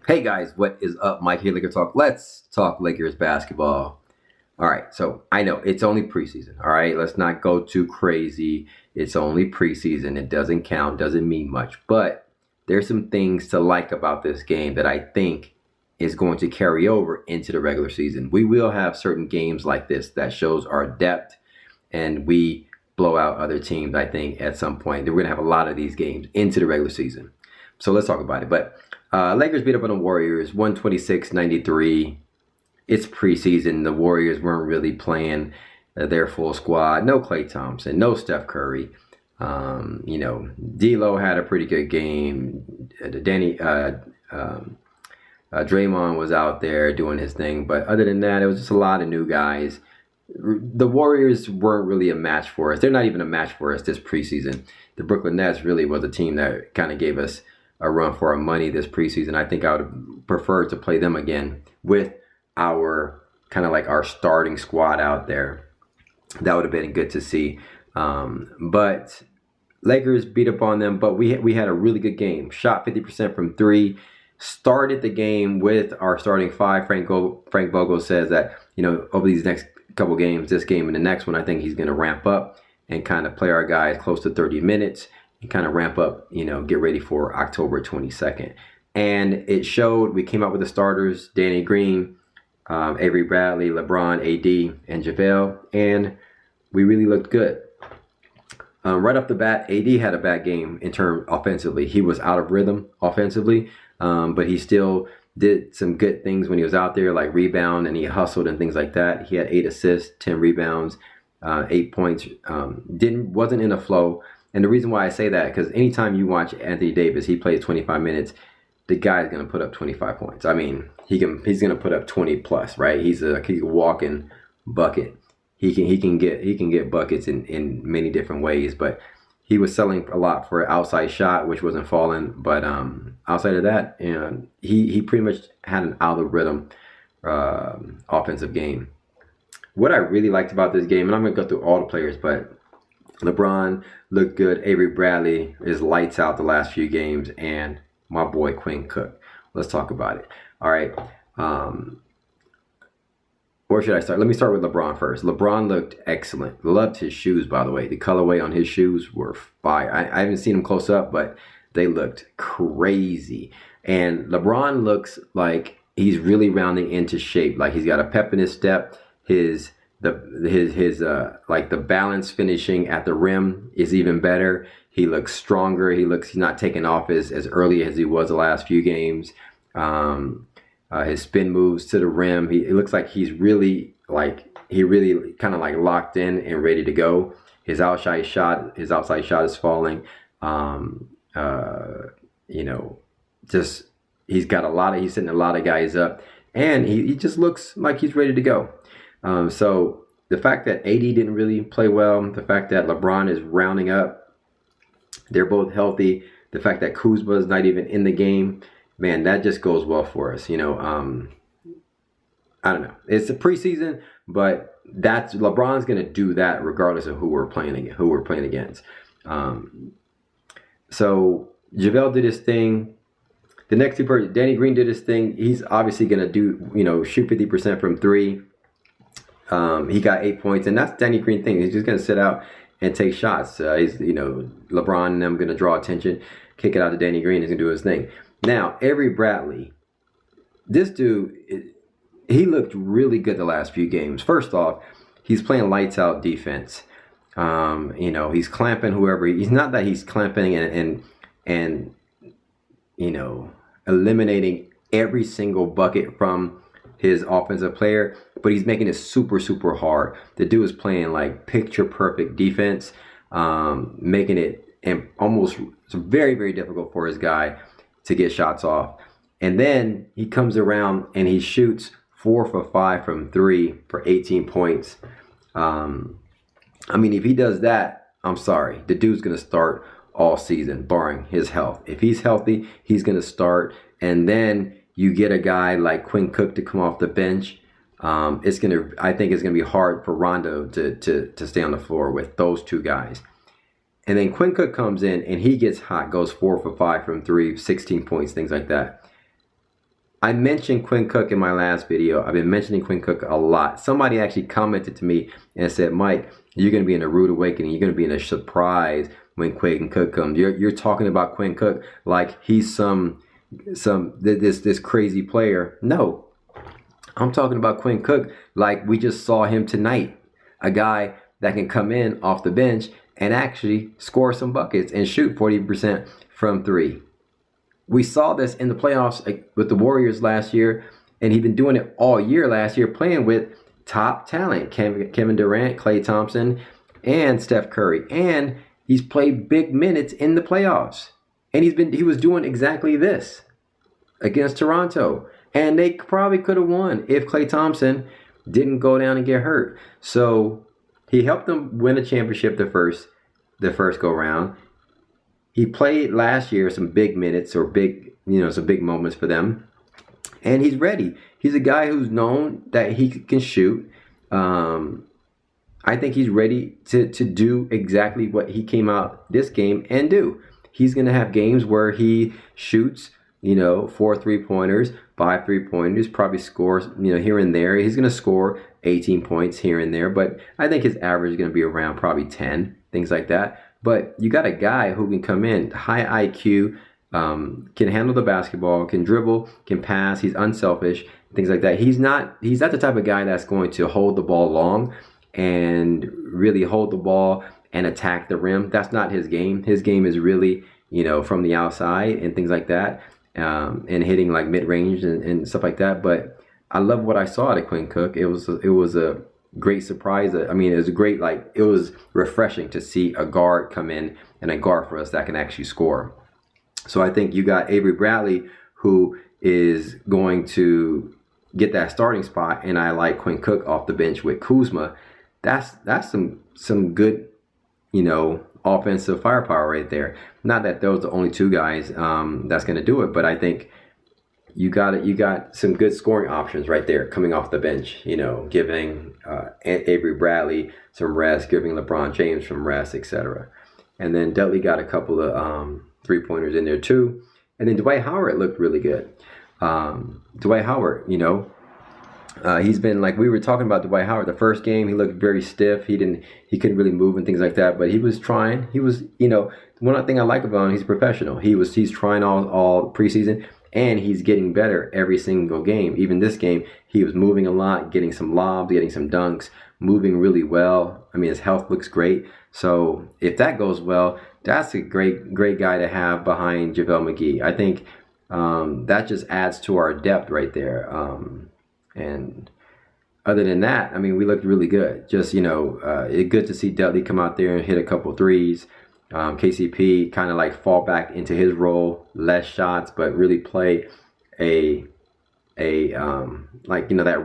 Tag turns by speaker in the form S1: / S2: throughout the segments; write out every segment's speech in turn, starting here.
S1: Hey guys, what is up? Mike here, Laker Talk. Let's talk Lakers basketball. All right, so I know it's only preseason. All right, let's not go too crazy. It's only preseason. It doesn't count, doesn't mean much. But there's some things to like about this game that I think is going to carry over into the regular season. We will have certain games like this that shows our depth and we blow out other teams, I think, at some point. We're going to have a lot of these games into the regular season. So let's talk about it. But Lakers beat up on the Warriors 126-93. It's preseason. The Warriors weren't really playing their full squad. No Klay Thompson, no Steph Curry. D'Lo had a pretty good game. Draymond was out there doing his thing. But other than that, it was just a lot of new guys. The Warriors weren't really a match for us. They're not even a match for us this preseason. The Brooklyn Nets really was a team that kind of gave us a run for our money this preseason. I think I would have preferred to play them again with our kind of like our starting squad out there. That would have been good to see. But Lakers beat up on them, but we had a really good game. Shot 50% from three. Started the game with our starting five. Frank Vogel says that, over these next couple games, this game and the next one, I think he's going to ramp up and kind of play our guys close to 30 minutes and kind of ramp up, get ready for October 22nd. And it showed. We came out with the starters: Danny Green, Avery Bradley, LeBron, AD, and JaVale, and we really looked good. Right off the bat, AD had a bad game in terms offensively. He was out of rhythm offensively, but he still did some good things when he was out there, like rebound, and he hustled and things like that. He had 8 assists, 10 rebounds, 8 points. Wasn't in a flow. And the reason why I say that, because anytime you watch Anthony Davis, he plays 25 minutes, the guy's going to put up 25 points. I mean, he's going to put up 20 plus, right? He's a walking bucket. He can get buckets in many different ways, but he was selling a lot for an outside shot, which wasn't falling. But outside of that, he pretty much had an out of rhythm offensive game. What I really liked about this game, and I'm going to go through all the players, but LeBron looked good. Avery Bradley is lights out the last few games, and my boy Quinn Cook. Let's talk about it. All right. Where should I start? Let me start with LeBron first. LeBron looked excellent. Loved his shoes, by the way. The colorway on his shoes were fire. I haven't seen them close up, but they looked crazy. And LeBron looks like he's really rounding into shape. Like he's got a pep in his step. The balance finishing at the rim is even better. He looks stronger. He's not taking off as early as he was the last few games. His spin moves to the rim. It looks like he really kind of like locked in and ready to go. His outside shot is falling. He's setting a lot of guys up, and he just looks like he's ready to go. So the fact that AD didn't really play well, the fact that LeBron is rounding up, they're both healthy. The fact that Kuzma is not even in the game, man, that just goes well for us. I don't know. It's a preseason, but LeBron's going to do that regardless of who we're playing against. So JaVale did his thing. The next two person, Danny Green did his thing. He's obviously going to do, shoot 50% from three. He got 8 points, and that's Danny Green thing. He's just going to sit out and take shots. LeBron and them going to draw attention, kick it out to Danny Green. He's going to do his thing. Now, Avery Bradley, this dude, he looked really good the last few games. First off, he's playing lights out defense. He's clamping whoever. He's not that he's clamping and eliminating every single bucket from his offensive player, but he's making it super, super hard. The dude is playing like picture perfect defense, making it almost very, very difficult for his guy to get shots off. And then he comes around and he shoots 4 for 5 from 3 for 18 points. If he does that, I'm sorry, the dude's going to start all season, barring his health. If he's healthy, he's going to start. And then you get a guy like Quinn Cook to come off the bench. I think it's going to be hard for Rondo to stay on the floor with those two guys. And then Quinn Cook comes in and he gets hot, goes 4 for 5 from 3, 16 points, things like that. I mentioned Quinn Cook in my last video. I've been mentioning Quinn Cook a lot. Somebody actually commented to me and said, Mike, you're going to be in a rude awakening. You're going to be in a surprise when Quinn Cook comes. You're talking about Quinn Cook like he's this crazy player. No, I'm talking about Quinn Cook like we just saw him tonight. A guy that can come in off the bench and actually score some buckets and shoot 40% from three. We saw this in the playoffs with the Warriors last year, and he's been doing it all year last year, playing with top talent, Kevin Durant, Klay Thompson, and Steph Curry. And he's played big minutes in the playoffs. And he was doing exactly this against Toronto. And they probably could have won if Klay Thompson didn't go down and get hurt. So he helped them win a championship the first go round. He played last year some big minutes or some big moments for them. And he's ready. He's a guy who's known that he can shoot. I think he's ready to do exactly what he came out this game and do. He's going to have games where he shoots, 4 3-pointers, 5 3-pointers, probably scores, here and there. He's going to score 18 points here and there, but I think his average is going to be around probably 10, things like that. But you got a guy who can come in, high IQ, can handle the basketball, can dribble, can pass. He's unselfish, things like that. He's not the type of guy that's going to hold the ball long and really hold the ball and attack the rim. That's not his game. His game is really, from the outside and things like that, and hitting like mid-range and stuff like that. But I love what I saw out of Quinn Cook. It was a great surprise. I mean, it was refreshing to see a guard come in and a guard for us that can actually score. So I think you got Avery Bradley, who is going to get that starting spot, and I like Quinn Cook off the bench with Kuzma. That's some good, offensive firepower right there. Not that those are the only two guys that's going to do it, but I think you got some good scoring options right there coming off the bench. Giving Avery Bradley some rest, giving LeBron James some rest, etc. And then Dudley got a couple of 3-pointers in there too. And then Dwight Howard looked really good. Dwight Howard, he's been, like we were talking about Dwight Howard the first game, he looked very stiff. He couldn't really move and things like that, but he was trying. He was, one thing I like about him, he's professional. He's trying all preseason, and he's getting better every single game. Even this game, he was moving a lot, getting some lobs, getting some dunks, moving really well. I mean, his health looks great. So if that goes well, that's a great guy to have behind JaVale McGee. I think that just adds to our depth right there. And other than that, I mean, we looked really good. Just, it's good to see Dudley come out there and hit a couple threes. KCP kind of like fall back into his role, less shots, but really play that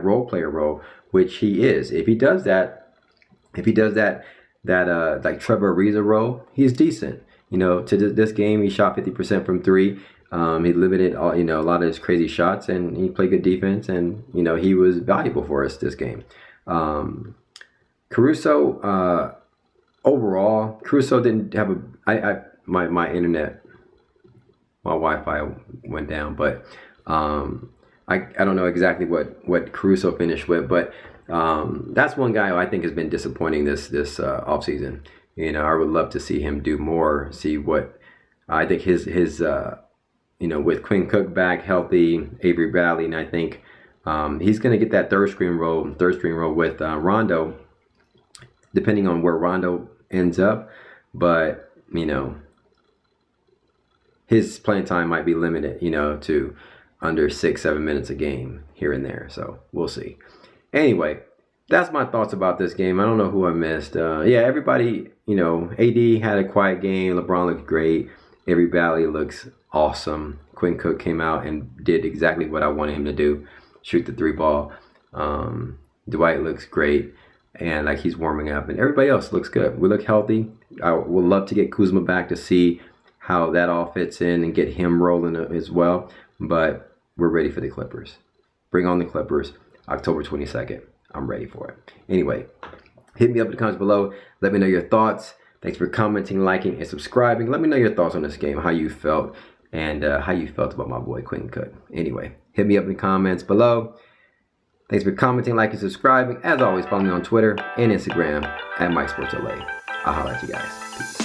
S1: role player role, which he is. If he does that like Trevor Ariza role, he's decent. To this game, he shot 50% from three. He limited a lot of his crazy shots, and he played good defense, and he was valuable for us this game. Caruso, overall, Caruso didn't have my internet, my Wi-Fi went down, but I don't know exactly what Caruso finished with, but that's one guy who I think has been disappointing this offseason. I would love to see him do more, see what I think his with Quinn Cook back healthy, Avery Bradley, and I think he's going to get that third string role with Rondo, depending on where Rondo ends up. But his playing time might be limited, to under 6-7 minutes a game here and there. So we'll see. Anyway, that's my thoughts about this game. I don't know who I missed. Everybody, AD had a quiet game. LeBron looked great. Avery Bradley looks awesome. Quinn Cook came out and did exactly what I wanted him to do, shoot the 3-ball. Dwight looks great, and like he's warming up, and everybody else looks good. We look healthy. I would love to get Kuzma back to see how that all fits in and get him rolling as well. But we're ready for the Clippers. Bring on the Clippers, October 22nd. I'm ready for it. Anyway, hit me up in the comments below. Let me know your thoughts. Thanks for commenting, liking, and subscribing. Let me know your thoughts on this game, how you felt, and how you felt about my boy Quinn Cook. Anyway, hit me up in the comments below. Thanks for commenting, liking, subscribing. As always, follow me on Twitter and Instagram at MikeSportsLA. I'll holler at you guys. Peace.